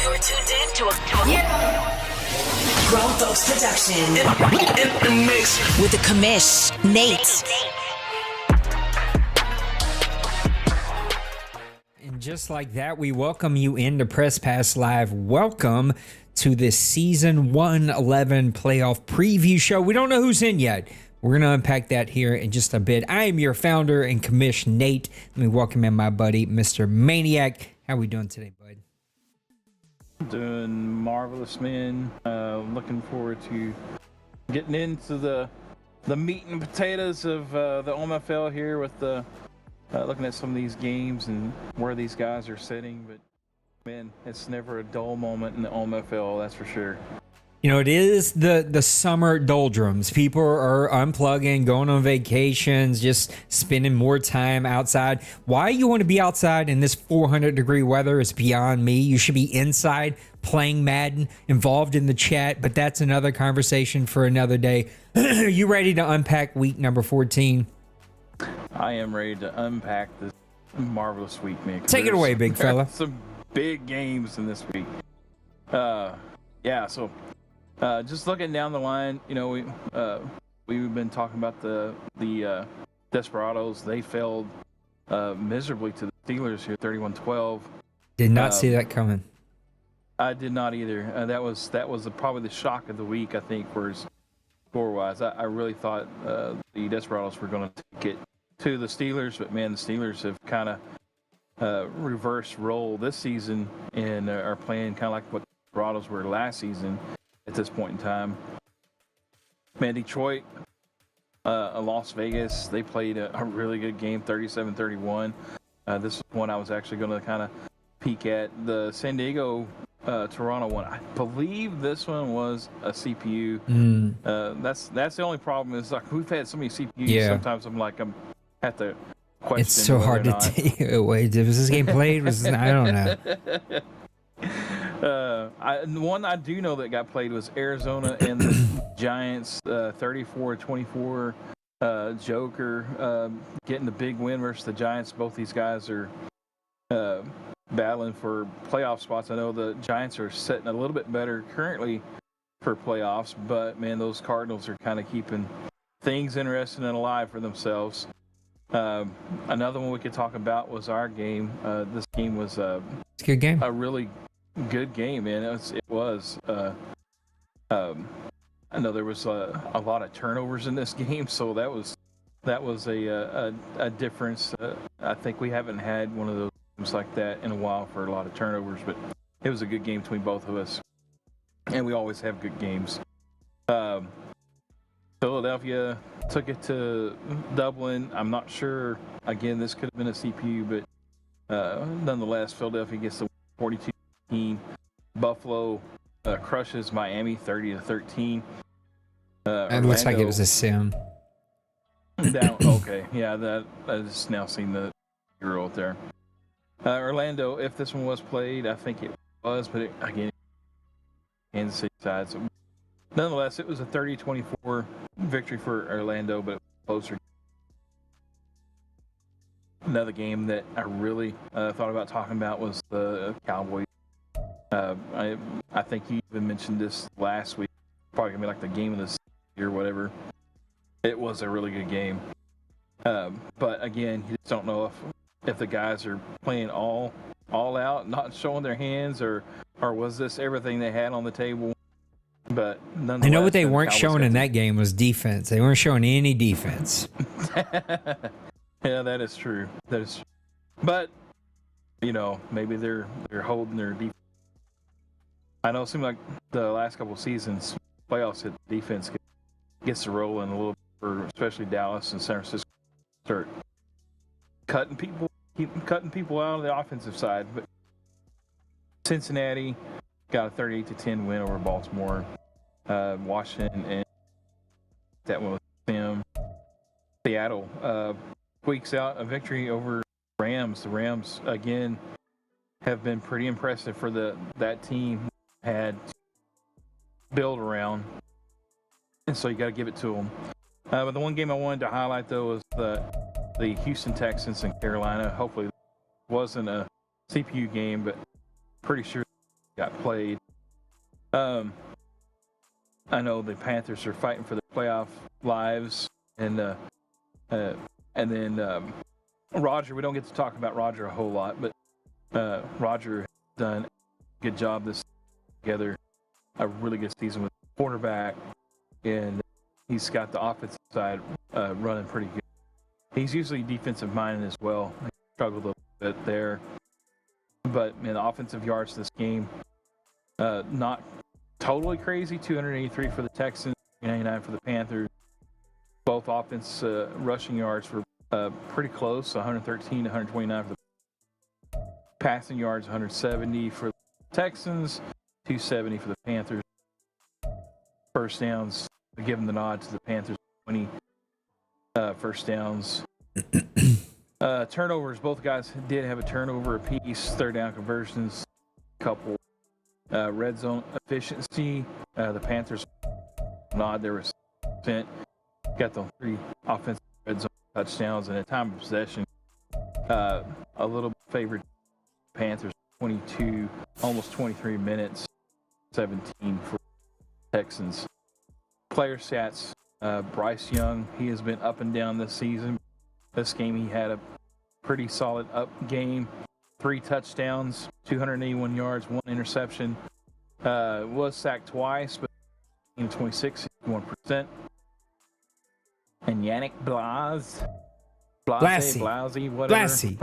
You're tuned in to a Grown Folks production. In the mix with the commish, Nate. And just like that, we welcome you into Press Pass Live. Welcome to this Season 111 playoff preview show. We don't know who's in yet. We're going to unpack that here in just a bit. I am your founder and commish, Nate. Let me welcome in my buddy, Mr. Maniac. How we doing today, bud? Doing marvelous, man. Looking forward to getting into the meat and potatoes of the OMFL here with the looking at some of these games and where these guys are sitting. But man, it's never a dull moment in the OMFL, that's for sure. You know, it is the summer doldrums. People are unplugging, going on vacations, just spending more time outside. Why you want to be outside in this 400-degree weather is beyond me. You should be inside playing Madden, involved in the chat, but that's another conversation for another day. Are you ready to unpack week number 14? I am ready to unpack this marvelous week, man. Take it away, big fella. Some big games in this week. Just looking down the line, you know, we've been talking about the Desperados. They failed miserably to the Steelers here, 31-12. Did not see that coming. I did not either. That was probably the shock of the week, I think, for score-wise. I really thought the Desperados were going to take it to the Steelers, but man, the Steelers have kind of reversed role this season and are playing kind of like what the Desperados were last season. At this point in time, man, Detroit, Las Vegas, they played a really good game, 37-31. This is one I was actually going to kind of peek at. The San Diego Toronto one, I believe this one was a CPU. That's the only problem is like we've had so many CPUs. Yeah. Sometimes I'm have to question. It's so hard to tell. Wait, was this game played? I don't know. The one I do know that got played was Arizona and the Giants, 34-24. Joker getting the big win versus the Giants. Both these guys are battling for playoff spots. I know the Giants are setting a little bit better currently for playoffs, but man, those Cardinals are kind of keeping things interesting and alive for themselves. Another one we could talk about was our game. This game was it's a good game. A really good game, man. It was. I know there was a lot of turnovers in this game, so that was a difference. I think we haven't had one of those games like that in a while for a lot of turnovers, but it was a good game between both of us, and we always have good games. Philadelphia took it to Dublin. I'm not sure. Again, this could have been a CPU, but nonetheless, Philadelphia gets the 42. Buffalo crushes Miami 30-13. It looks like it was a sim. Okay, yeah, I just now seen the girl out there. Orlando, if this one was played, I think it was, but again, Kansas City side. So nonetheless, it was a 30-24 victory for Orlando, but it was closer. Another game that I really thought about talking about was the Cowboys. I think you even mentioned this last week. Probably gonna be like the game of the year or whatever. It was a really good game, but again, you just don't know if the guys are playing all out, not showing their hands, or was this everything they had on the table? But nonetheless, I know what they weren't showing in that game was defense. They weren't showing any defense. Yeah, that is true. But you know, maybe they're holding their defense. I know it seemed like the last couple of seasons, playoffs, the defense gets to roll in a little bit, for especially Dallas and San Francisco start cutting people out on the offensive side. But Cincinnati got a 38-10 win over Baltimore. Washington and that one was them. Seattle squeaks out a victory over Rams. The Rams again have been pretty impressive for that team. Had build around, and so you got to give it to them. But the one game I wanted to highlight though was the Houston Texans and Carolina. Hopefully, it wasn't a CPU game, but pretty sure it got played. I know the Panthers are fighting for their playoff lives, and then Roger. We don't get to talk about Roger a whole lot, but Roger has done a good job this together. A really good season with the quarterback, and he's got the offensive side running pretty good. He's usually defensive minded as well. He struggled a little bit there, but in the offensive yards this game, not totally crazy. 283 for the Texans, 99 for the Panthers. Both offense rushing yards were pretty close, 113 to 129 for the passing yards, 170 for the Texans, 270 for the Panthers. First downs, giving the nod to the Panthers, 20 first downs. Turnovers, both guys did have a turnover apiece. Third down conversions, couple red zone efficiency. The Panthers nod, there was percent. Got the 3 offensive red zone touchdowns, and at time of possession, a little favored Panthers, 22, almost 23 minutes, 17 for Texans. Player stats, Bryce Young, he has been up and down this season. This game he had a pretty solid up game. 3 touchdowns, 281 yards, 1 interception. Was sacked twice, but 26, 61%. And Yannick Blase, whatever.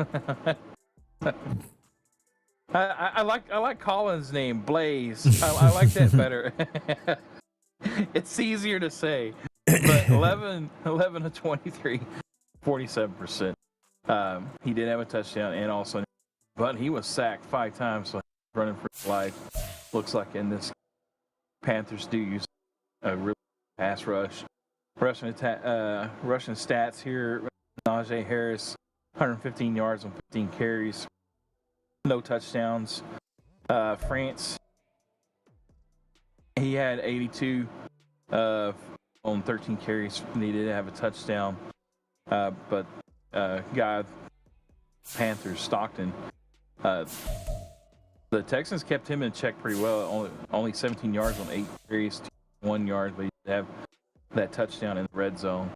I like Colin's name, Blaze. I like that better. It's easier to say. But 11 to 23, 47%. He did have a touchdown and also, but he was sacked 5 times, so running for his life. Looks like in this Panthers do use a real pass rush. Rushing stats here, Najee Harris, 115 yards on 15 carries. No touchdowns. France, he had 82 on 13 carries. He did have a touchdown. But guy, Panthers, Stockton, the Texans kept him in check pretty well. Only 17 yards on 8 carries, 1 yard, but he did have that touchdown in the red zone.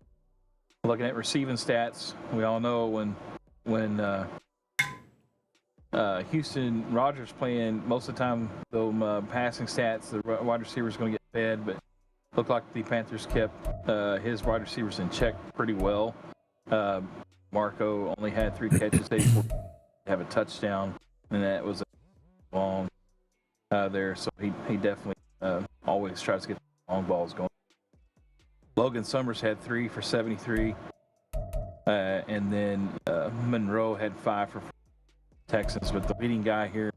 Looking at receiving stats, we all know when Houston Rodgers playing, most of the time those passing stats, the wide receiver is going to get fed, but looked like the Panthers kept his wide receivers in check pretty well. Marco only had 3 catches, 84, have a touchdown, and that was long there. So he definitely always tries to get the long balls going. Logan Summers had 3 for 73, and then Monroe had 5 for Texans. But the leading guy here,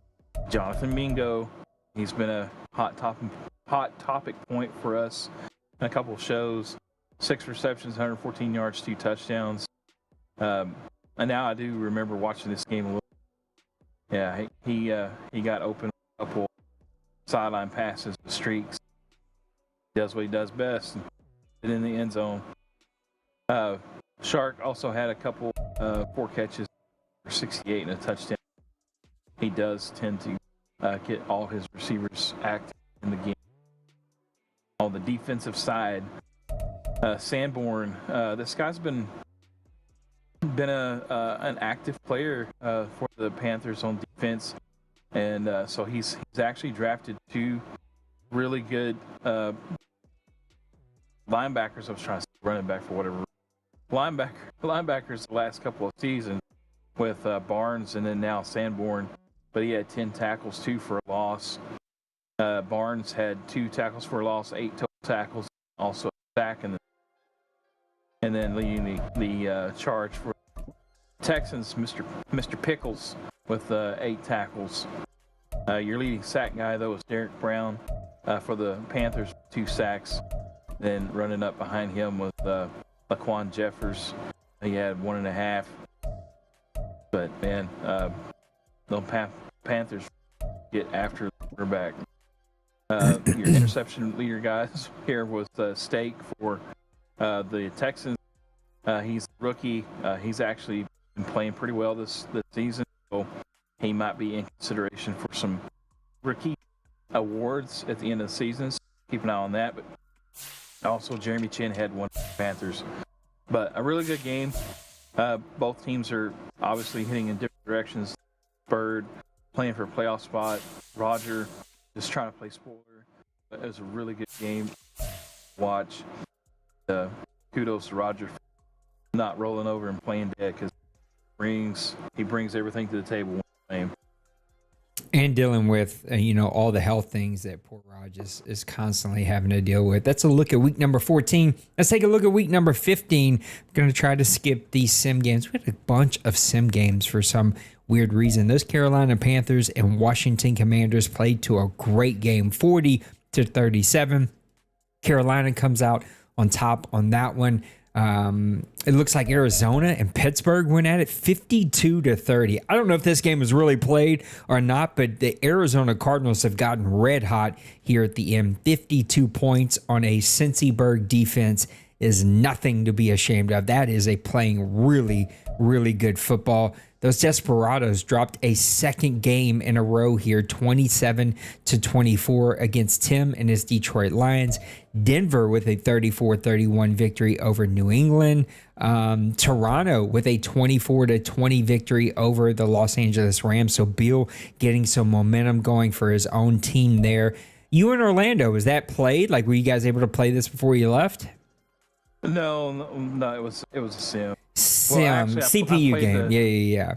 Jonathan Mingo, he's been a hot topic point for us in a couple of shows. 6 receptions, 114 yards, 2 touchdowns. And now I do remember watching this game a little. Yeah, he got open a couple sideline passes with streaks. He does what he does best, and in the end zone. Shark also had a couple 4 catches for 68 and a touchdown. He does tend to get all his receivers active in the game. On the defensive side, Sanborn, this guy's been an active player for the Panthers on defense, and so he's actually drafted 2 really good linebackers. I was trying to say running back for whatever. Linebackers the last couple of seasons with Barnes and then now Sanborn, but he had 10 tackles, 2 for a loss. Barnes had 2 tackles for a loss, 8 total tackles, also a sack, and then leading the charge for Texans, Mr. Pickles with 8 tackles. Your leading sack guy though is Derek Brown for the Panthers, 2 sacks. Then running up behind him was Laquan Jeffers. He had 1.5. But man, the Panthers get after the quarterback. Your interception leader guys here was Stake for the Texans. He's a rookie. He's actually been playing pretty well this season, so he might be in consideration for some rookie awards at the end of the season. So keep an eye on that. But also, Jeremy Chin had one for the Panthers. But a really good game. Both teams are obviously hitting in different directions. Bird playing for a playoff spot. Roger just trying to play spoiler. But it was a really good game to watch. Kudos to Roger for not rolling over and playing dead, because he brings everything to the table. And dealing with, all the health things that poor Raj is constantly having to deal with. That's a look at week number 14. Let's take a look at week number 15. I'm going to try to skip these sim games. We had a bunch of sim games for some weird reason. Those Carolina Panthers and Washington Commanders played to a great game, 40-37. Carolina comes out on top on that one. It looks like Arizona and Pittsburgh went at it 52-30. I don't know if this game was really played or not, but the Arizona Cardinals have gotten red hot here at the end. 52 points on a Cincyberg defense is nothing to be ashamed of. That is a playing really, really good football. Those Desperados dropped a second game in a row here, 27-24 against Tim and his Detroit Lions. Denver with a 34-31 victory over New England. Toronto with a 24-20 victory over the Los Angeles Rams. So Bill getting some momentum going for his own team there. You in Orlando, was that played? Like, were you guys able to play this before you left? No, it was a sim. Sim, actually, CPU game. Yeah.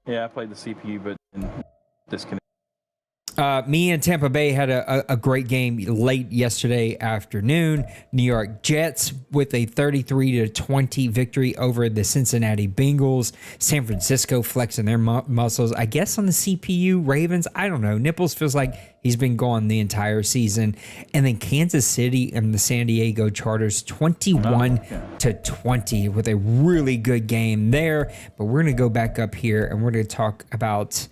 Yeah, I played the CPU, but disconnected. Me and Tampa Bay had a great game late yesterday afternoon. New York Jets with a 33-20 victory over the Cincinnati Bengals. San Francisco flexing their muscles, I guess, on the CPU. Ravens, I don't know. Nipples feels like he's been gone the entire season. And then Kansas City and the San Diego Chargers 21-20 with a really good game there. But we're going to go back up here and we're going to talk about...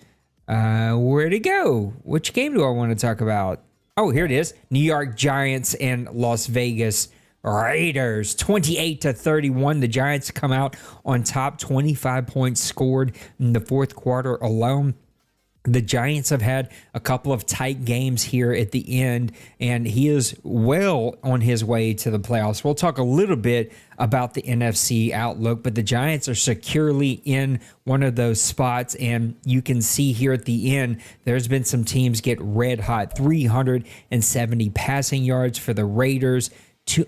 where'd it go? Which game do I want to talk about? Oh, here it is. New York Giants and Las Vegas Raiders, 28-31. The Giants come out on top, 25 points scored in the fourth quarter alone. The Giants have had a couple of tight games here at the end, and he is well on his way to the playoffs. We'll talk a little bit about the NFC outlook, but the Giants are securely in one of those spots, and you can see here at the end, there's been some teams get red hot. 370 passing yards for the Raiders,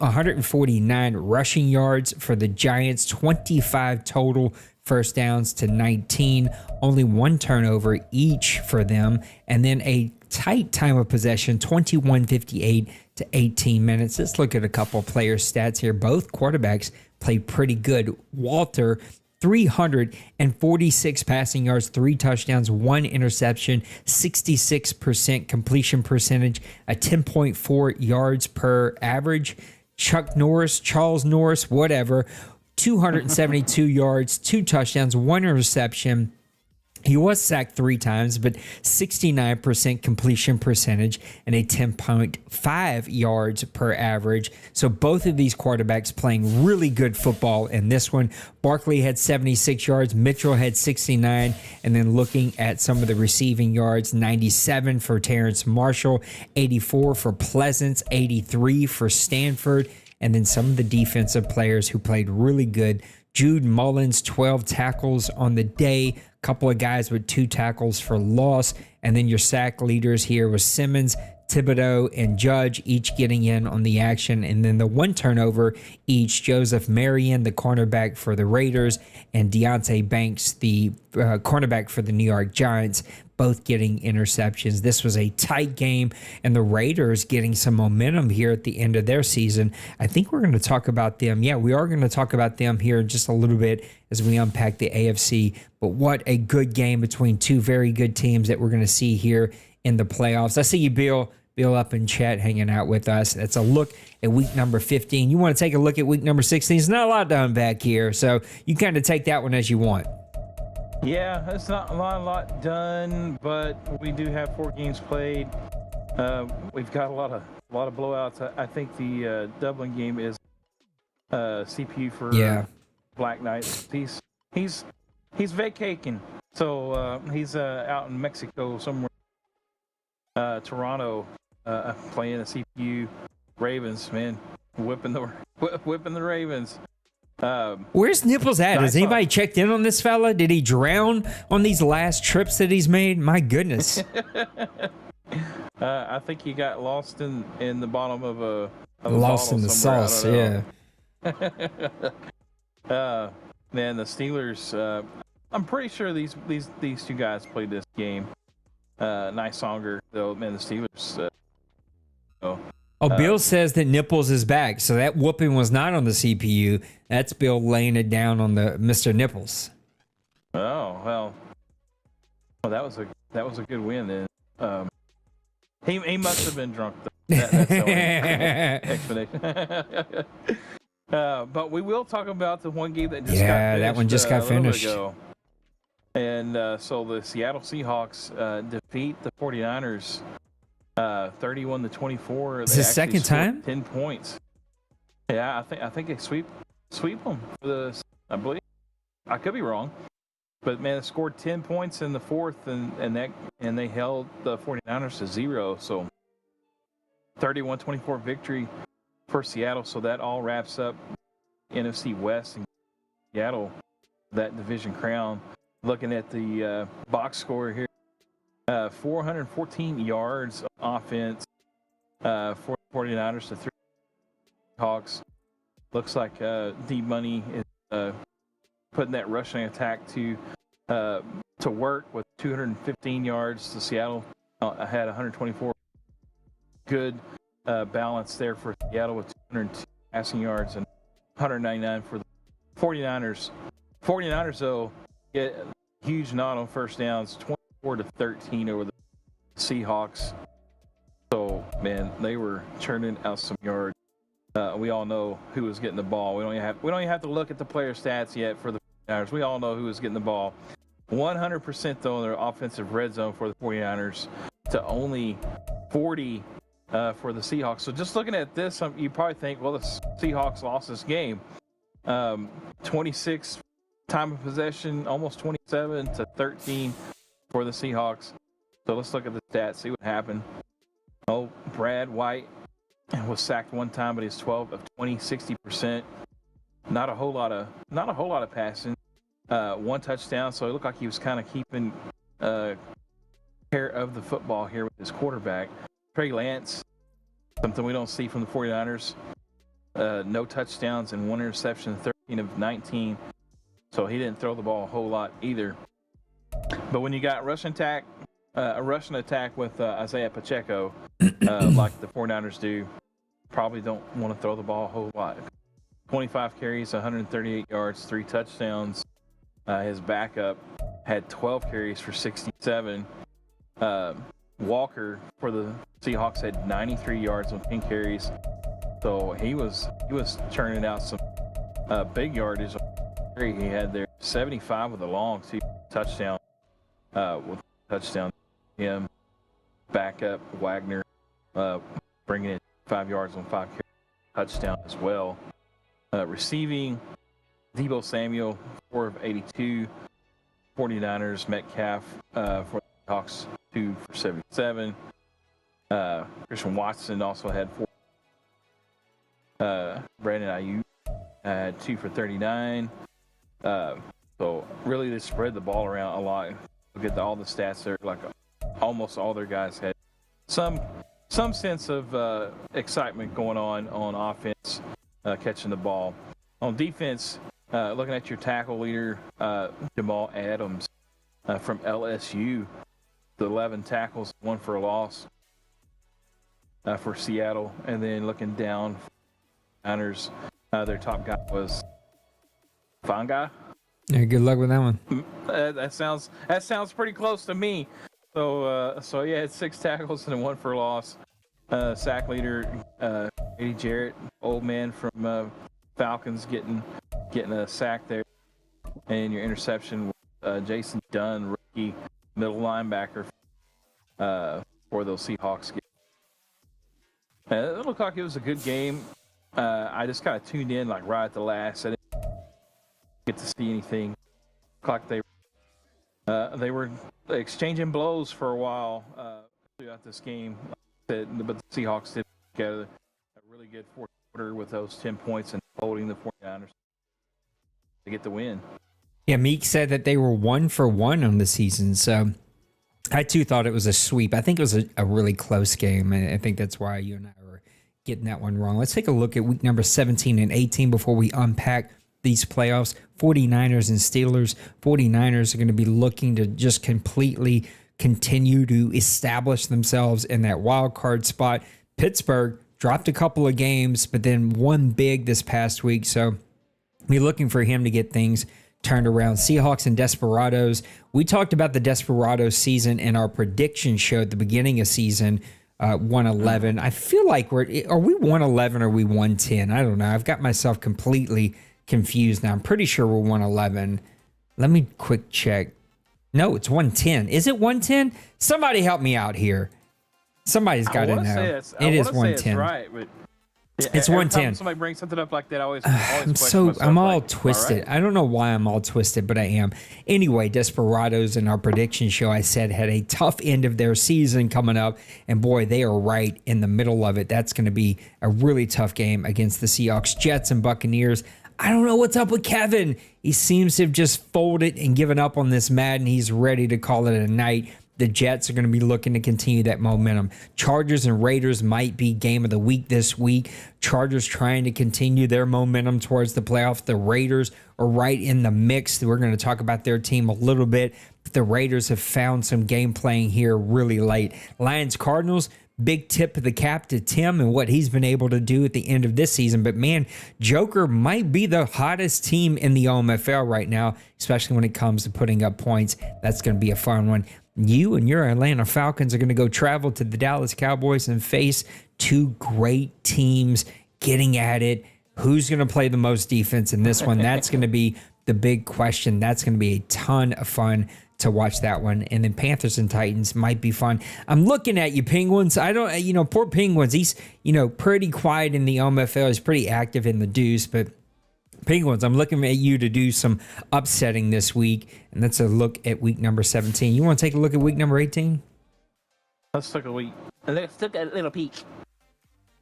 149 rushing yards for the Giants, 25 total first downs to 19, only one turnover each for them, and then a tight time of possession, 21:58 to 18 minutes. Let's look at a couple player stats here. Both quarterbacks played pretty good. Walter, 346 passing yards, 3 touchdowns, 1 interception, 66% completion percentage, a 10.4 yards per average. Charles Norris, whatever, 272 yards, 2 touchdowns, 1 interception. He was sacked 3 times, but 69% completion percentage and a 10.5 yards per average. So both of these quarterbacks playing really good football in this one. Barkley had 76 yards, Mitchell had 69, and then looking at some of the receiving yards, 97 for Terrence Marshall, 84 for Pleasance, 83 for Stanford, and then some of the defensive players who played really good. Jude Mullins, 12 tackles on the day. A couple of guys with 2 tackles for loss. And then your sack leaders here was Simmons, Thibodeau, and Judge, each getting in on the action. And then the 1 turnover each, Joseph Marion, the cornerback for the Raiders, and Deontay Banks, the cornerback for the New York Giants, both getting interceptions. This was a tight game, and the Raiders getting some momentum here at the end of their season. I think we're going to talk about them. Yeah, we are going to talk about them here in just a little bit as we unpack the AFC. But what a good game between 2 very good teams that we're going to see here in the playoffs. I see you, Bill up in chat hanging out with us. That's a look at week number 15. You want to take a look at week number 16? There's not a lot done back here, so you kind of take that one as you want. Yeah, it's not a lot done, but we do have 4 games played. We've got a lot of blowouts. I think the Dublin game is CPU for Black Knight. He's vacating, so he's out in Mexico somewhere. Toronto playing the CPU Ravens, man, whipping the Ravens. Where's Nipples at? Has Nice anybody checked in on this fella? Did he drown on these last trips that he's made? My goodness. I think he got lost in the bottom of a Lost bottle in the somewhere. sauce, I yeah. don't know. Man, the Steelers. I'm pretty sure these two guys played this game. Nice songer though. Man, the Steelers. Bill says that Nipples is back, so that whooping was not on the CPU. That's Bill laying it down on the Mr. Nipples. Oh well. Well, that was a good win then. He must have been drunk. That's the only explanation. But we will talk about the one game that just got finished. That one just got finished. Ago. And so the Seattle Seahawks defeat the 49ers 31-24. It's the second time? 10 points. Yeah, I think they sweep them for the, I believe. I could be wrong. But man, they scored 10 points in the fourth and they held the 49ers to 0. So 31-24 victory for Seattle. So that all wraps up NFC West and Seattle, that division crown. Looking at the box score here, 414 yards of offense for the 49ers to 3 Hawks. Looks like D-Money is putting that rushing attack to work with 215 yards. To Seattle had 124. Good balance there for Seattle with 202 passing yards and 199 for the 49ers. 49ers though get a huge nod on first downs, 24-13 over the Seahawks. So man, they were churning out some yards. We all know who was getting the ball. We don't even have to look at the player stats yet for the 49ers. We all know who was getting the ball. 100% though in their offensive red zone for the 49ers to only 40 for the Seahawks. So just looking at this, you probably think, well, the Seahawks lost this game. 26 time of possession, almost 27-13 for the Seahawks. So let's look at the stats, see what happened. Oh, Brad White was sacked one time, but he's 12 of 20, 60%. Not a whole lot of passing. One touchdown, so it looked like he was kind of keeping care of the football here with his quarterback. Trey Lance, something we don't see from the 49ers. No touchdowns and one interception, 13 of 19. So he didn't throw the ball a whole lot either. But when you got a rushing attack with Isaiah Pacheco, like the 49ers do, probably don't want to throw the ball a whole lot. 25 carries, 138 yards, 3 touchdowns. His backup had 12 carries for 67. Walker for the Seahawks had 93 yards on 10 carries. So he was churning out some big yardage. He had there 75 with a long touchdown. With touchdown, him backup Wagner bringing in 5 yards on 5 carries, touchdown as well. Receiving, Deebo Samuel 4 of 82. 49ers Metcalf for the Hawks 2 for 77. Christian Watson also had 4. Brandon Ayuk had 2 for 39. So really they spread the ball around a lot. Look at all the stats there. Like almost all their guys had some sense of excitement going on offense, catching the ball. On defense, looking at your tackle leader, Jamal Adams from LSU, the 11 tackles, 1 for a loss for Seattle. And then looking down, Niners, their top guy was Fanga. Yeah, good luck with that one. That sounds pretty close to me. So yeah, it's 6 tackles and 1 for a loss. Sack leader, Eddie Jarrett, old man from Falcons, getting a sack there. And your interception, Jason Dunn, rookie middle linebacker for those Seahawks. It looked like it was a good game. I just kind of tuned in like right at the last. I didn't get to see anything. Looked like they were exchanging blows for a while about this game. But the Seahawks did get a really good fourth quarter with those 10 points and holding the 49ers to get the win. Yeah, Meek said that they were 1-for-1 on the season, so I too thought it was a sweep. I think it was a really close game, and I think that's why you and I were getting that one wrong. Let's take a look at week number 17 and 18 before we unpack these playoffs. 49ers and Steelers. 49ers are going to be looking to just completely continue to establish themselves in that wild card spot. Pittsburgh dropped a couple of games, but then won big this past week, so we're looking for him to get things turned around. Seahawks and Desperados. We talked about the Desperados season in our prediction show at the beginning of season 111. I feel like are we 111 or are we 110? I don't know. I've got myself completely confused now. I'm pretty sure we're 111. Let me quick check. No, it's 110. Is it 110? Somebody help me out here. Somebody's got to know. It is 110. Right, but it's every 110. time somebody brings something up like that, I always I'm all twisted. I don't know why I'm all twisted, but I am. Anyway, Desperados in our prediction show, I said, had a tough end of their season coming up, and boy, they are right in the middle of it. That's going to be a really tough game against the Seahawks, Jets, and Buccaneers. I don't know what's up with Kevin. He seems to have just folded and given up on this Madden. He's ready to call it a night. The Jets are going to be looking to continue that momentum. Chargers and Raiders might be game of the week this week. Chargers trying to continue their momentum towards the playoff. The Raiders are right in the mix. We're going to talk about their team a little bit. But the Raiders have found some game playing here really late. Lions Cardinals, big tip of the cap to Tim and what he's been able to do at the end of this season. But man, Joker might be the hottest team in the OMFL right now, especially when it comes to putting up points. That's going to be a fun one. You and your Atlanta Falcons are going to go travel to the Dallas Cowboys and face two great teams getting at it. Who's going to play the most defense in this one? That's going to be the big question. That's going to be a ton of fun to watch that one. And then Panthers and Titans might be fun. I'm looking at you, Penguins. I don't, poor Penguins. He's, pretty quiet in the OMFL. He's pretty active in the Deuce, but Penguins, I'm looking at you to do some upsetting this week, and that's a look at week number 17. You want to take a look at week number 18? Let's take a little peek.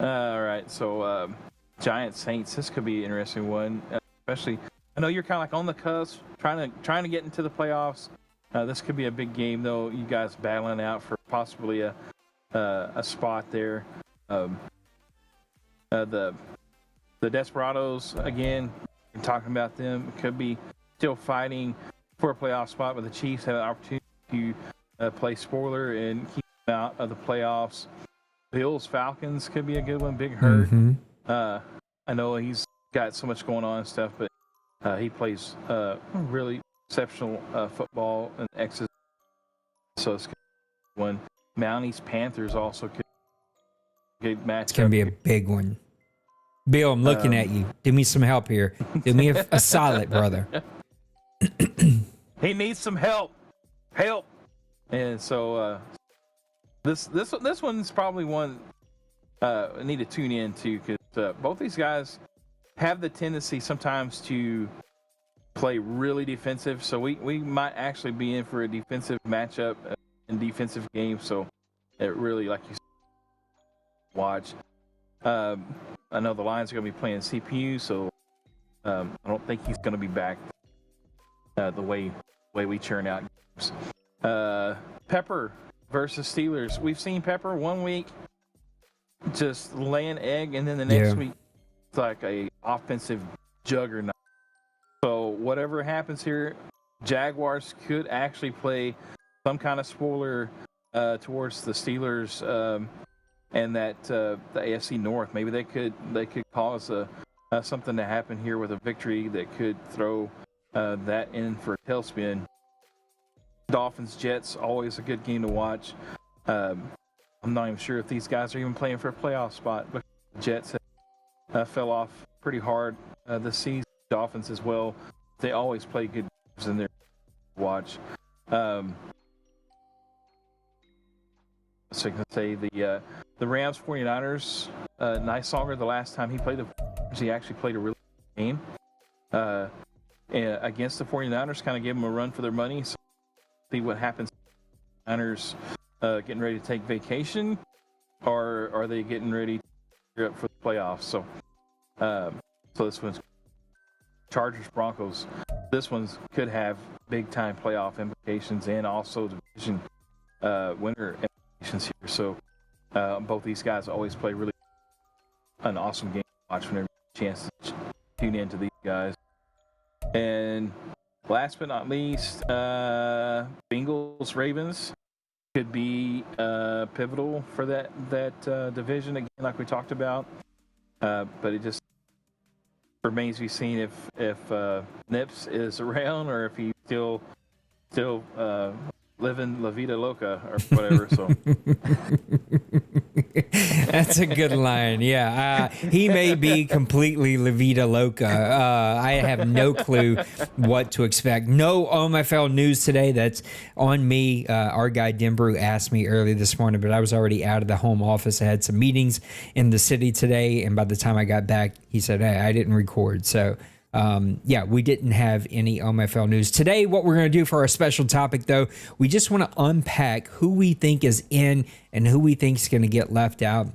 All right, so Giants Saints. This could be an interesting one, especially. I know you're kind of like on the cusp, trying to get into the playoffs. This could be a big game, though. You guys battling out for possibly a spot there. The Desperados again. Talking about them, could be still fighting for a playoff spot, but the Chiefs have an opportunity to play spoiler and keep them out of the playoffs. Bills Falcons could be a good one. Big Hurt. I know he's got so much going on and stuff, but he plays really exceptional football and X's. So it's one. Mounties Panthers also could be a good match. It's gonna be a big one. Bill, I'm looking at you. Give me some help here. Do me a solid, brother. He needs some help. And so this one's probably one I need to tune in to, because both these guys have the tendency sometimes to play really defensive. So we might actually be in for a defensive matchup in defensive game. So it really, like you said, watch. I know the Lions are going to be playing CPU, so I don't think he's going to be back the way we churn out games. Pepper versus Steelers. We've seen Pepper one week just lay an egg, and then the next week it's like a offensive juggernaut. So whatever happens here, Jaguars could actually play some kind of spoiler towards the Steelers. And that the AFC North, maybe they could cause something to happen here with a victory that could throw that in for a tailspin. Dolphins Jets, always a good game to watch. I'm not even sure if these guys are even playing for a playoff spot, but the Jets fell off pretty hard this season. Dolphins as well. They always play good games in their watch. So I can say the Rams 49ers, Nysanger, the last time he played he actually played a really good game against the 49ers, kind of gave them a run for their money. So see what happens. 49ers getting ready to take vacation, or are they getting ready to gear up for the playoffs? So this one's Chargers Broncos. This one's could have big time playoff implications and also division winner implications here. So both these guys always play really an awesome game to watch whenever you get a chance to tune into these guys. And last but not least, Bengals Ravens could be pivotal for that division again, like we talked about. But it just remains to be seen if Nips is around or if he's still living La Vida Loca or whatever. So that's a good line. Yeah, he may be completely La Vida Loca. I have no clue what to expect. No OMFL news today. That's on me. Our guy Denbrew asked me early this morning, but I was already out of the home office. I had some meetings in the city today, and by the time I got back, he said, "Hey, I didn't record." So. We didn't have any OMFL news. Today, what we're going to do for our special topic, though, we just want to unpack who we think is in and who we think is going to get left out.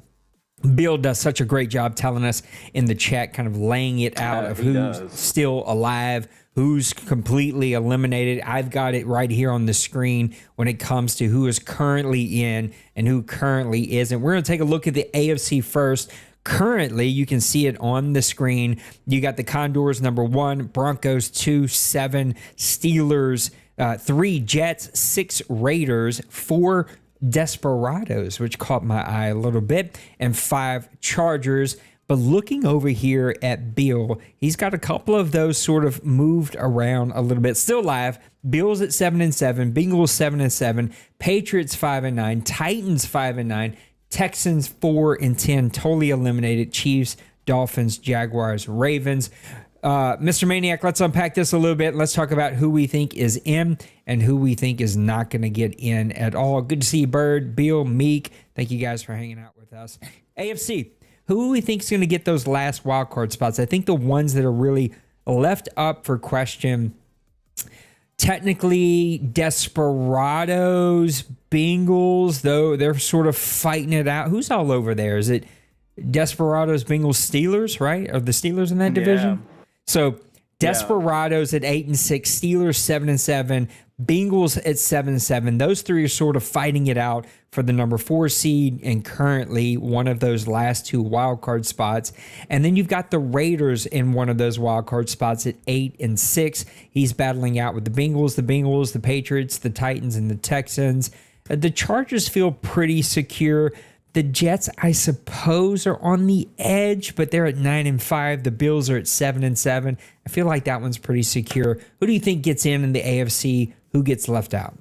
Bill does such a great job telling us in the chat, kind of laying it out of who's still alive, who's completely eliminated. I've got it right here on the screen when it comes to who is currently in and who currently isn't. We're going to take a look at the AFC first. Currently, you can see it on the screen. You got the Condors, number 1, Broncos, 2, 7, Steelers, 3, Jets, 6, Raiders, 4, Desperados, which caught my eye a little bit, and 5, Chargers. But looking over here at Bill, he's got a couple of those sort of moved around a little bit. Still live. Bills at 7-7, Bengals 7-7, Patriots 5-9, Titans 5-9, Texans 4-10, totally eliminated. Chiefs, Dolphins, Jaguars, Ravens. Mr. Maniac, let's unpack this a little bit. Let's talk about who we think is in and who we think is not going to get in at all. Good to see you, Bird, Bill, Meek. Thank you guys for hanging out with us. AFC, who we think is going to get those last wildcard spots? I think the ones that are really left up for question, technically Desperados, Bengals, though they're sort of fighting it out. Who's all over there? Is it Desperados, Bengals, Steelers, right? Are the Steelers in that division? So Desperados at 8-6, Steelers 7-7, Bengals at 7-7. Those three are sort of fighting it out for the number 4 seed and currently one of those last 2 wild card spots. And then you've got the Raiders in one of those wild card spots at 8-6. He's battling out with the Bengals, the Patriots, the Titans, and the Texans. The Chargers feel pretty secure. The Jets, I suppose, are on the edge, but they're at 9-5. The Bills are at 7-7. I feel like that one's pretty secure. Who do you think gets in the AFC? Who gets left out?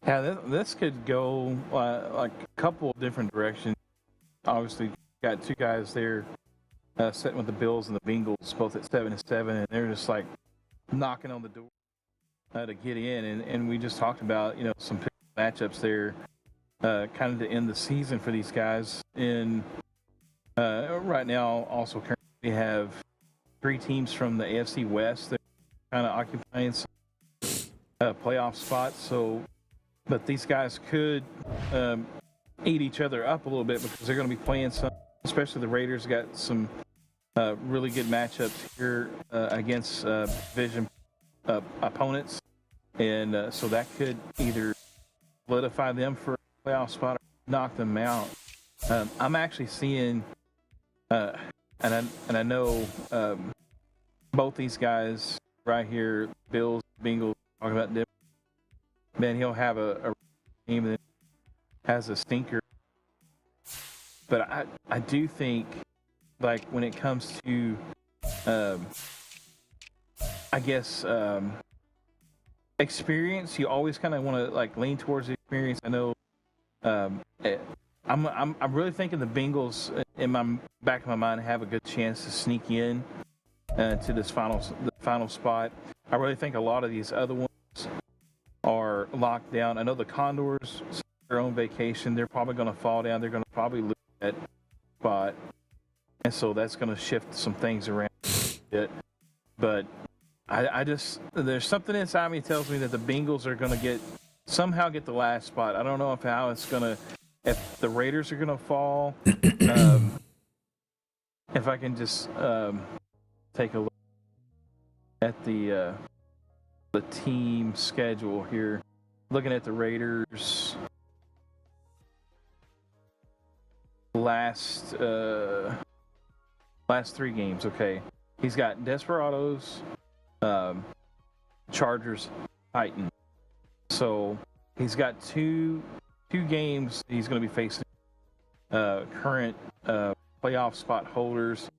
Yeah, this could go like a couple of different directions. Obviously, got 2 guys there sitting with the Bills and the Bengals, both at 7-7, and they're just like knocking on the door to get in. And we just talked about some matchups there. Kind of to end the season for these guys. And right now, also currently have 3 teams from the AFC West that are kind of occupying some playoff spots. So, but these guys could eat each other up a little bit because they're going to be playing some. Especially the Raiders got some really good matchups here against division opponents, and so that could either solidify them for playoff spot or knock them out. I'm actually seeing, and I know both these guys right here, Bills, Bengals, talking about them. Man, he'll have a team that has a stinker. But I do think, like when it comes to, I guess, experience, you always kind of want to like lean towards the experience. I know. I'm really thinking the Bengals in my back of my mind have a good chance to sneak in to this final spot. I really think a lot of these other ones are locked down. I know the Condors, their own vacation, they're probably going to fall down. They're going to probably lose that spot, and so that's going to shift some things around a bit. But I just there's something inside me that tells me that the Bengals are going to get somehow get the last spot. I don't know if the Raiders are gonna fall. If I can just take a look at the team schedule here, looking at the Raiders last 3 games. Okay, he's got Desperados, Chargers, Titans. So he's got two games he's going to be facing current playoff spot holders.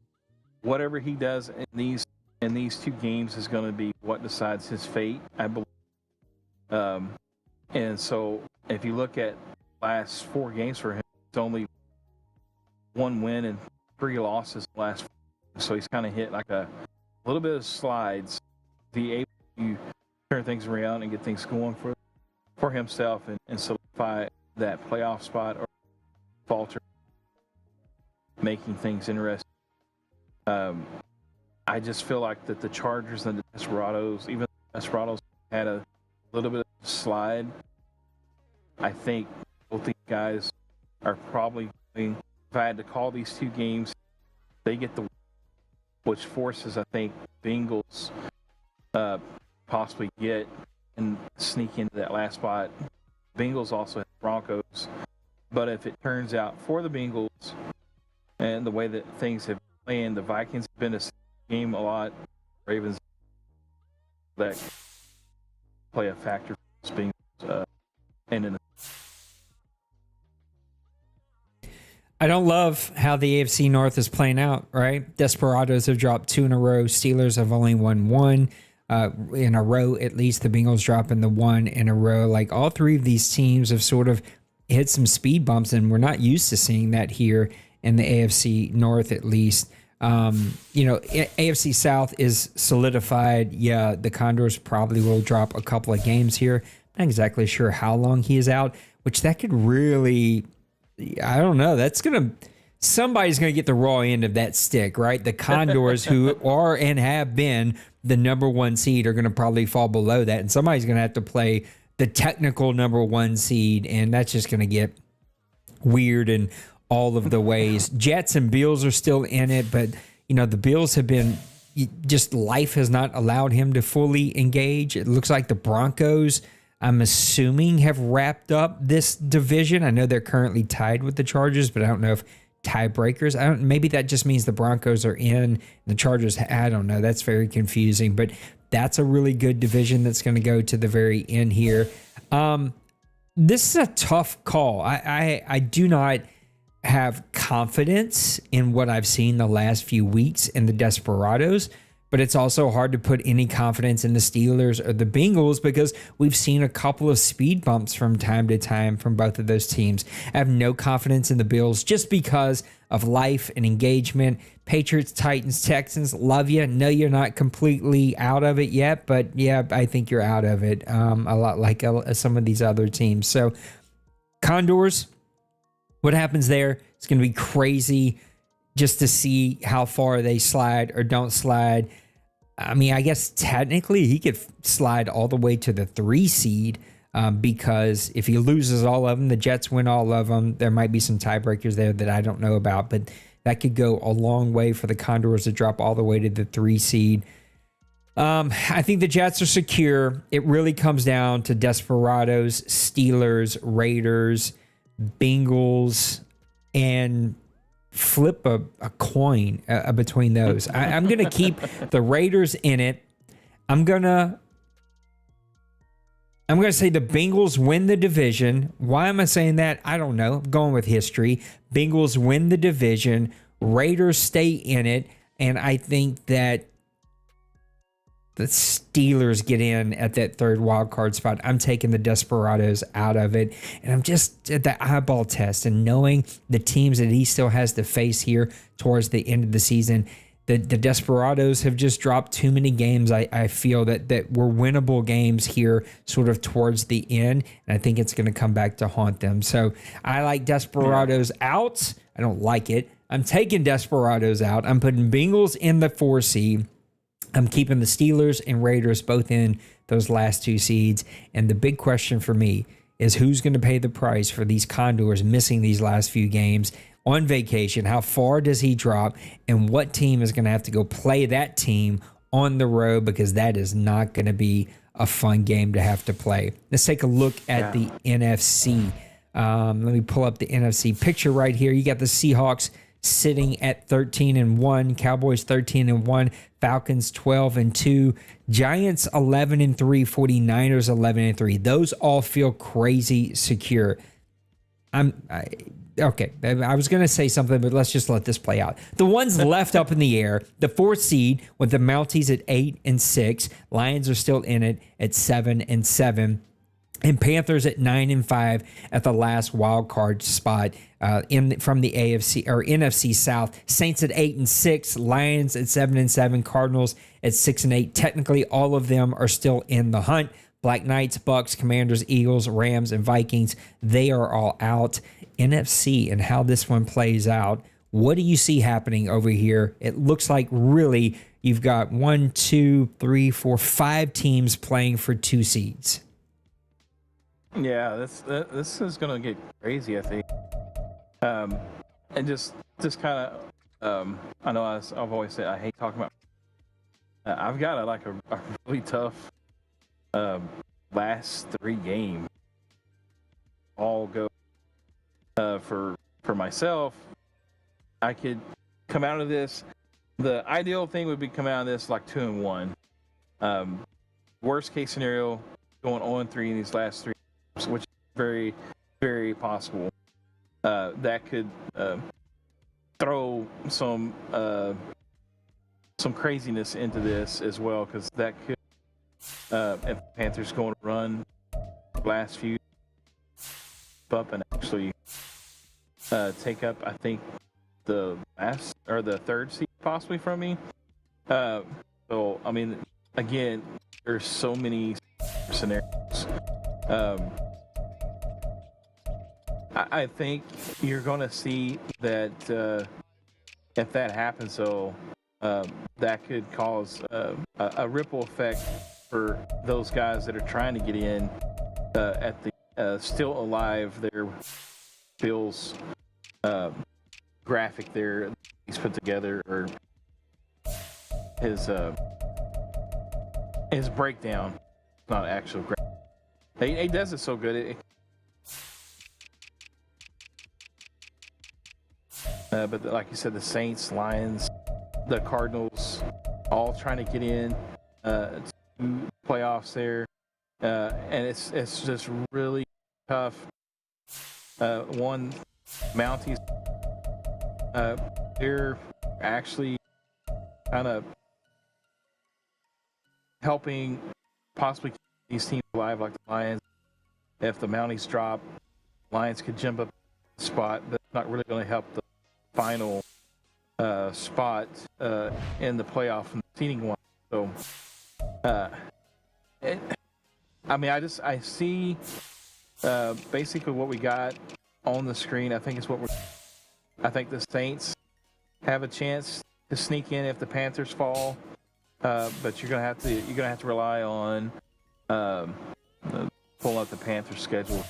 Whatever he does in these 2 games is going to be what decides his fate, I believe. And so if you look at last 4 games for him, it's only 1 win and 3 losses last 4. So he's kind of hit like a little bit of slides. Be able to turn things around and get things going for himself and solidify that playoff spot or falter, making things interesting. I just feel like that the Chargers and the Desperados, even the Desperados had a little bit of a slide. I think both these guys are probably going, if I had to call these 2 games, they get the win, which forces, I think, Bengals possibly get and sneak into that last spot. Bengals also have Broncos. But if it turns out for the Bengals and the way that things have played, the Vikings have been a game a lot, Ravens that play a factor for the Bengals and in the I don't love how the AFC North is playing out, right? Desperados have dropped 2 in a row. Steelers have only won 1 in a row. At least the Bengals dropping the 1 in a row. Like all 3 of these teams have sort of hit some speed bumps, and we're not used to seeing that here in the AFC North, at least. AFC South is solidified. Yeah, the Condors probably will drop a couple of games here. Not exactly sure how long he is out, which that could really... I don't know. Somebody's going to get the raw end of that stick, right? The Condors, who are and have been the number 1 seed, are going to probably fall below that. And somebody's going to have to play the technical number 1 seed. And that's just going to get weird in all of the ways. Jets and Bills are still in it. But, the Bills have been just, life has not allowed him to fully engage. It looks like the Broncos, I'm assuming, have wrapped up this division. I know they're currently tied with the Chargers, but I don't know if tiebreakers. Maybe that just means the Broncos are in and the Chargers. I don't know. That's very confusing, but that's a really good division that's going to go to the very end here. This is a tough call. I do not have confidence in what I've seen the last few weeks in the Desperados, but it's also hard to put any confidence in the Steelers or the Bengals because we've seen a couple of speed bumps from time to time from both of those teams. I have no confidence in the Bills just because of life and engagement. Patriots, Titans, Texans, love you. No, you're not completely out of it yet, but yeah, I think you're out of it a lot like some of these other teams. So Condors, what happens there? It's going to be crazy just to see how far they slide or don't slide. I mean, I guess technically he could slide all the way to the 3 seed because if he loses all of them, the Jets win all of them. There might be some tiebreakers there that I don't know about, but that could go a long way for the Condors to drop all the way to the 3 seed. I think the Jets are secure. It really comes down to Desperados, Steelers, Raiders, Bengals, and flip a coin between those. I'm going to keep the Raiders in it. I'm going to say the Bengals win the division. Why am I saying that? I don't know. I'm going with history. Bengals win the division. Raiders stay in it. And I think that the Steelers get in at that 3rd wild card spot. I'm taking the Desperados out of it. And I'm just at the eyeball test and knowing the teams that he still has to face here towards the end of the season. The Desperados have just dropped too many games. I feel that were winnable games here sort of towards the end. And I think it's going to come back to haunt them. So I like Desperados out. I don't like it. I'm taking Desperados out. I'm putting Bengals in the 4 seed. I'm keeping the Steelers and Raiders both in those last 2 seeds. And the big question for me is who's going to pay the price for these Condors missing these last few games on vacation? How far does he drop? And what team is going to have to go play that team on the road? Because that is not going to be a fun game to have to play. Let's take a look at the NFC. Let me pull up the NFC picture right here. You got the Seahawks sitting at 13-1, Cowboys 13-1, Falcons 12-2, Giants 11-3, 49ers 11-3. Those all feel crazy secure. Okay, I was going to say something, but let's just let this play out. The ones left up in the air, the 4th seed with the Mounties at 8-6, Lions are still in it at 7-7. And Panthers at 9-5 at the last wild card spot from the AFC or NFC South. Saints at 8-6, Lions at 7-7, Cardinals at 6-8. Technically, all of them are still in the hunt. Black Knights, Bucks, Commanders, Eagles, Rams, and Vikings, they are all out. NFC and how this one plays out. What do you see happening over here? It looks like really you've got 1, 2, 3, 4, 5 teams playing for 2 seeds. Yeah, this is gonna get crazy, I think. And just kind of, I know I've always said I hate talking about. I've got a really tough last 3 games. All go for myself. I could come out of this. The ideal thing would be come out of this like 2-1. Worst case scenario, going 0-3 in these last 3. Which is very, very possible. That could throw some craziness into this as well, because that could, if Panthers going to run last few up and actually take up, I think, the last or the 3rd seed possibly from me. So I mean, again, there's so many scenarios. I think you're going to see that if that happens, though, that could cause a ripple effect for those guys that are trying to get in at the still alive. Their Bill's graphic there he's put together, or his breakdown, not actual graphic. He does it so good. But like you said, the Saints, Lions, the Cardinals, all trying to get in to playoffs there, and it's just really tough. One, Mounties, they're actually kind of helping possibly keep these teams alive, like the Lions. If the Mounties drop, Lions could jump up the spot, but it's not really going to help the final spot in the playoff and the seeding one. So, I see basically what we got on the screen. I think I think the Saints have a chance to sneak in if the Panthers fall, but you're gonna have to rely on pull out the Panthers schedule.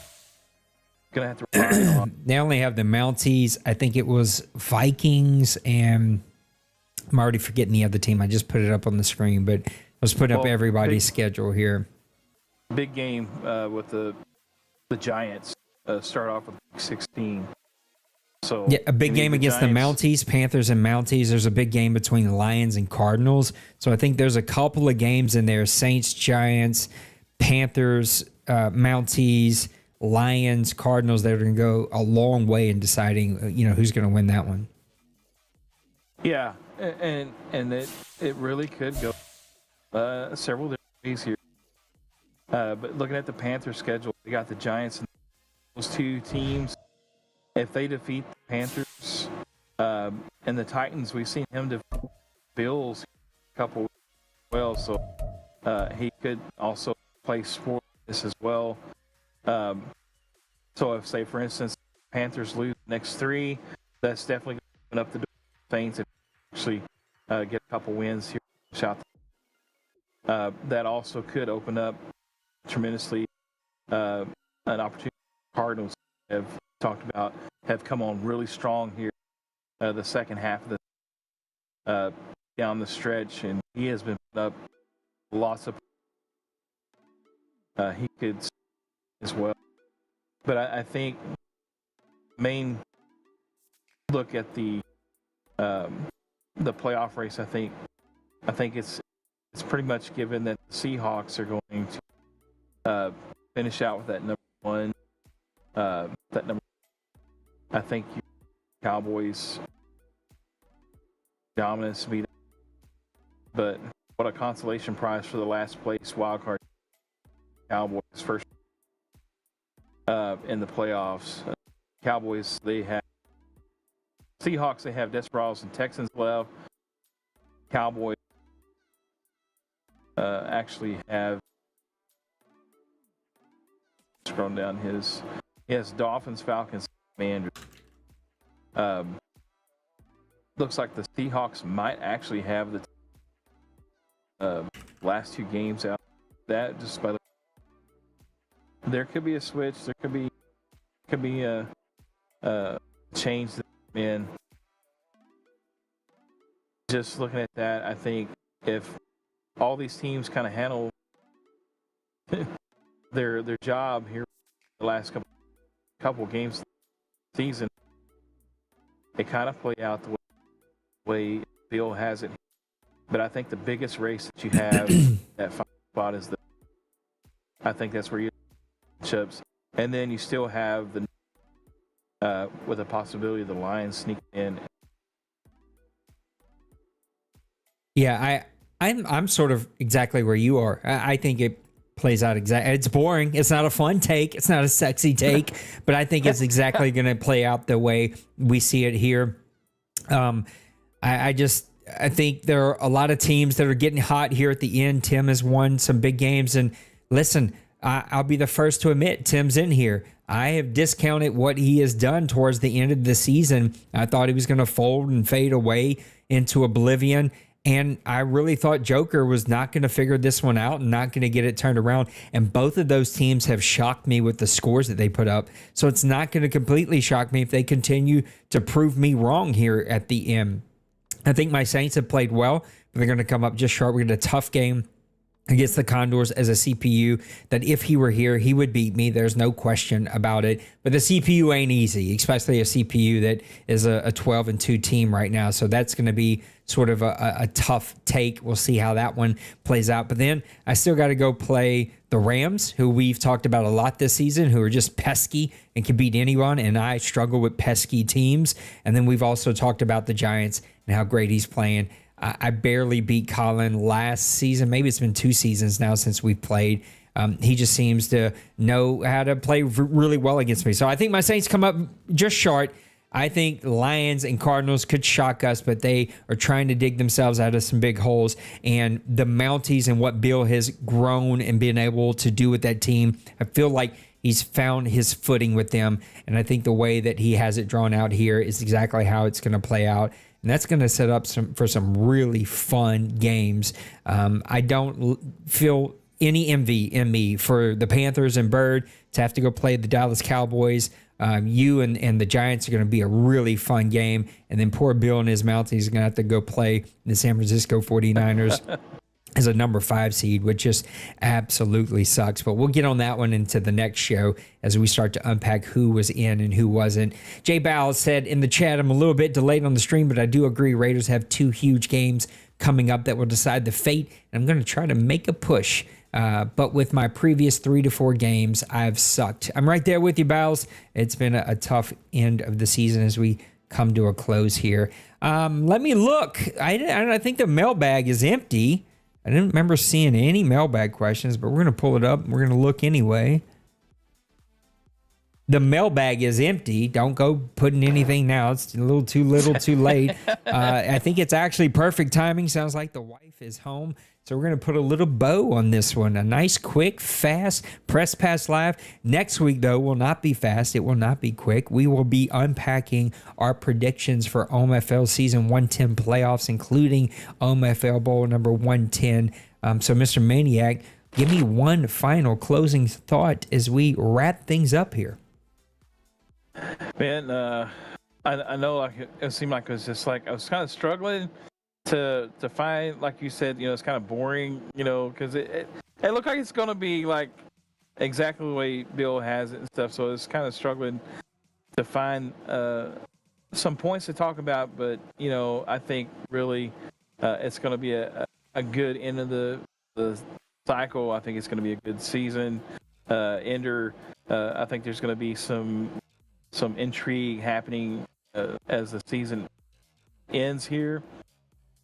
Gonna have to rely on. They only have the Mounties. I think it was Vikings, and I'm already forgetting the other team. I just put it up on the screen, but let's put up everybody's schedule here. Big game with the Giants. Start off with 16. So yeah, a big game against the Mounties, Panthers and Mounties. There's a big game between the Lions and Cardinals. So I think there's a couple of games in there: Saints, Giants, Panthers, Mounties, Lions, Cardinals, that are going to go a long way in deciding, who's going to win that one. Yeah, and it really could go several different ways here. But looking at the Panthers schedule, they got the Giants and those 2 teams. If they defeat the Panthers and the Titans, we've seen him defeat Bills a couple weeks as well, so he could also play sport this as well. So if, say, for instance, Panthers lose the next 3, that's definitely going to open up the door for Saints and actually get a couple wins here. Shout that also could open up tremendously an opportunity. Cardinals have talked about have come on really strong here the second half of the down the stretch, and he has been putting up lots of. He could as well, but I think main look at the playoff race. I think it's pretty much given that the Seahawks are going to finish out with that number one. I think Cowboys dominance beat, but what a consolation prize for the last place wild card Cowboys first in the playoffs. Cowboys, they have Seahawks, they have Desperados and Texans left. Cowboys actually have scrolling down he has Dolphins, Falcons, Commanders. Looks like the Seahawks might actually have the last two games out. That just by there could be a switch. There could be a change in. Just looking at that, I think if all these teams kind of handle their job here the last couple games season, they kind of play out the way Bill has it. But I think the biggest race that you have at 5 spot is I think that's where you chips, and then you still have the with the possibility of the Lions sneaking in. Yeah, I'm sort of exactly where you are. I think it plays out exactly. It's boring. It's not a fun take. It's not a sexy take, but I think it's exactly going to play out the way we see it here. I think there are a lot of teams that are getting hot here at the end. Tim has won some big games, and listen, I'll be the first to admit Tim's in here. I have discounted what he has done towards the end of the season. I thought he was going to fold and fade away into oblivion. And I really thought Joker was not going to figure this one out and not going to get it turned around. And both of those teams have shocked me with the scores that they put up. So it's not going to completely shock me if they continue to prove me wrong here at the end. I think my Saints have played well, but they're going to come up just short. We get a tough game against the Condors as a CPU that if he were here, he would beat me. There's no question about it. But the CPU ain't easy, especially a CPU that is a 12-2 team right now. So that's going to be sort of a tough take. We'll see how that one plays out. But then I still got to go play the Rams, who we've talked about a lot this season, who are just pesky and can beat anyone. And I struggle with pesky teams. And then we've also talked about the Giants and how great he's playing. I barely beat Colin last season. Maybe it's been 2 seasons now since we've played. He just seems to know how to play really well against me. So I think my Saints come up just short. I think Lions and Cardinals could shock us, but they are trying to dig themselves out of some big holes. And the Mounties and what Bill has grown and been able to do with that team, I feel like he's found his footing with them. And I think the way that he has it drawn out here is exactly how it's going to play out. And that's going to set up for some really fun games. I don't feel any envy in me for the Panthers and Bird to have to go play the Dallas Cowboys. You and the Giants are going to be a really fun game. And then poor Bill and his Mounties are going to have to go play the San Francisco 49ers as a number 5 seed, which just absolutely sucks. But we'll get on that one into the next show as we start to unpack who was in and who wasn't. Jay Bowles said in the chat, I'm a little bit delayed on the stream, but I do agree Raiders have 2 huge games coming up that will decide the fate. And I'm going to try to make a push. But with my previous 3 to 4 games, I've sucked. I'm right there with you, Bowles. It's been a tough end of the season as we come to a close here. Let me look. I think the mailbag is empty. I didn't remember seeing any mailbag questions, but we're going to pull it up. We're going to look anyway. The mailbag is empty. Don't go putting anything now. It's a little too late. I think it's actually perfect timing. Sounds like the wife is home. So we're going to put a little bow on this one. A nice, quick, fast Press Pass Live. Next week, though, will not be fast. It will not be quick. We will be unpacking our predictions for OMFL Season 110 playoffs, including OMFL Bowl number 110. So, Mr. Maniac, give me one final closing thought as we wrap things up here. Man, I know, like it seemed like it was just like I was kind of struggling to find, like you said, it's kind of boring, because it looked like it's gonna be like exactly the way Bill has it and stuff. So it's kind of struggling to find some points to talk about, but I think really it's gonna be a good end of the cycle. I think it's gonna be a good season ender. I think there's gonna be some intrigue happening as the season ends here,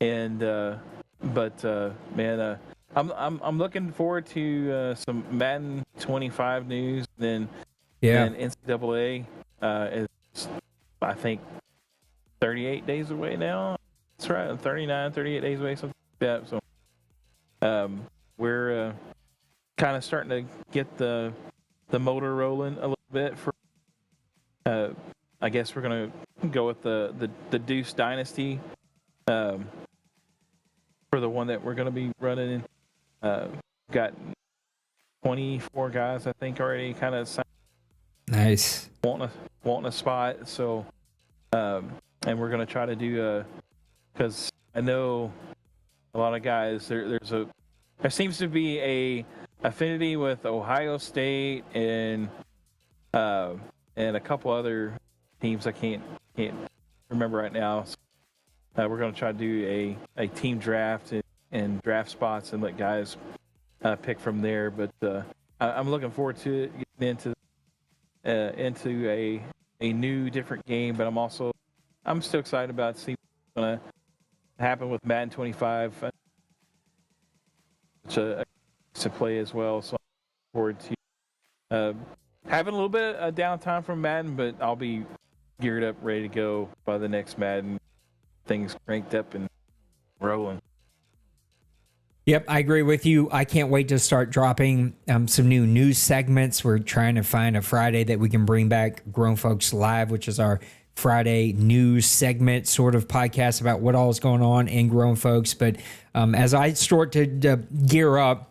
and man, I'm looking forward to some Madden 25 news. Then NCAA is, I think, 38 days away now. That's right, 38 days away, something like that. So we're kind of starting to get the motor rolling a little bit for. I guess we're gonna go with the Deuce Dynasty for the one that we're gonna be running. Got 24 guys, I think, already kind of signed. Nice. Wanting a spot. So, and we're gonna try to do because I know a lot of guys. There seems to be a affinity with Ohio State and a couple other teams I can't remember right now. So, we're going to try to do a team draft and draft spots and let guys pick from there. But I'm looking forward to it, getting into a new, different game. But I'm still excited about seeing what's going to happen with Madden 25. It's a to play as well. So I'm looking forward to having a little bit of downtime from Madden, but I'll be geared up, ready to go by the next Madden. Things cranked up and rolling. Yep, I agree with you. I can't wait to start dropping some new news segments. We're trying to find a Friday that we can bring back Grown Folks Live, which is our Friday news segment sort of podcast about what all is going on in Grown Folks. But as I start to gear up,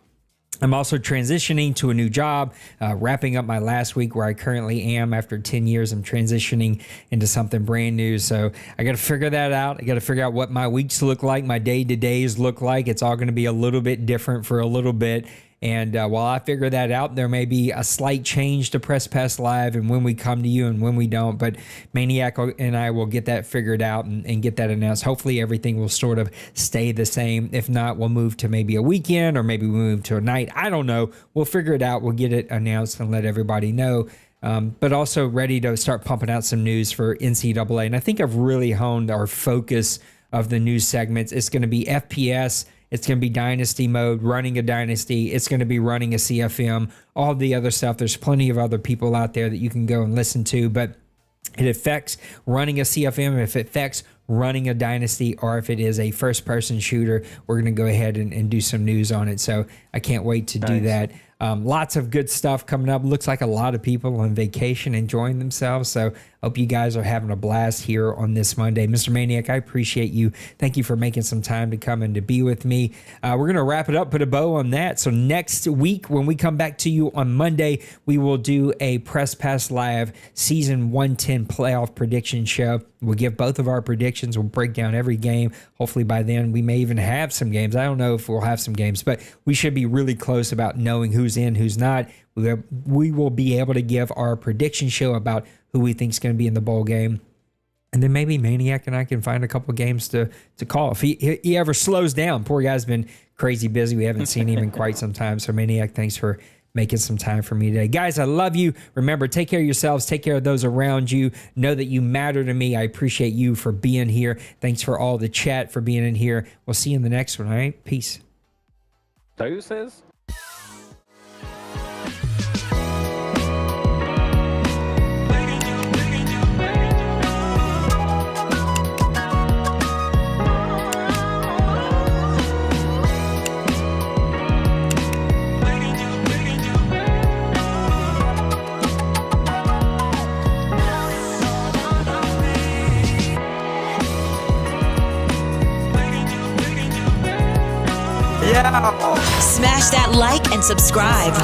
I'm also transitioning to a new job, wrapping up my last week where I currently am. After 10 years, I'm transitioning into something brand new. So I got to figure that out. I got to figure out what my weeks look like, my day-to-days look like. It's all going to be a little bit different for a little bit. And while I figure that out, there may be a slight change to Press Pass Live and when we come to you and when we don't. But Maniac and I will get that figured out and get that announced. Hopefully everything will sort of stay the same. If not, we'll move to maybe a weekend or maybe we move to a night. I don't know. We'll figure it out. We'll get it announced and let everybody know. But also ready to start pumping out some news for NCAA. And I think I've really honed our focus of the news segments. It's going to be FPS. It's going to be Dynasty mode, running a Dynasty. It's going to be running a CFM, all the other stuff. There's plenty of other people out there that you can go and listen to, but it affects running a CFM, if it affects running a Dynasty, or if it is a first-person shooter, we're going to go ahead and do some news on it. So I can't wait to do that. Lots of good stuff coming up. Looks like a lot of people on vacation enjoying themselves. So hope you guys are having a blast here on this Monday. Mr. Maniac, I appreciate you. Thank you for making some time to come and to be with me. We're going to wrap it up, put a bow on that. So next week, when we come back to you on Monday, we will do a Press Pass Live Season 110 playoff prediction show. We'll give both of our predictions. We'll break down every game. Hopefully by then we may even have some games. I don't know if we'll have some games, but we should be really close about knowing who's in, who's not. We will be able to give our prediction show about who we think is going to be in the bowl game. And then maybe Maniac and I can find a couple games to call. If he ever slows down, poor guy's been crazy busy. We haven't seen him in quite some time. So Maniac, thanks for making some time for me today. Guys, I love you. Remember, take care of yourselves. Take care of those around you. Know that you matter to me. I appreciate you for being here. Thanks for all the chat, for being in here. We'll see you in the next one, all right? Peace. Deuces. Smash that like and subscribe.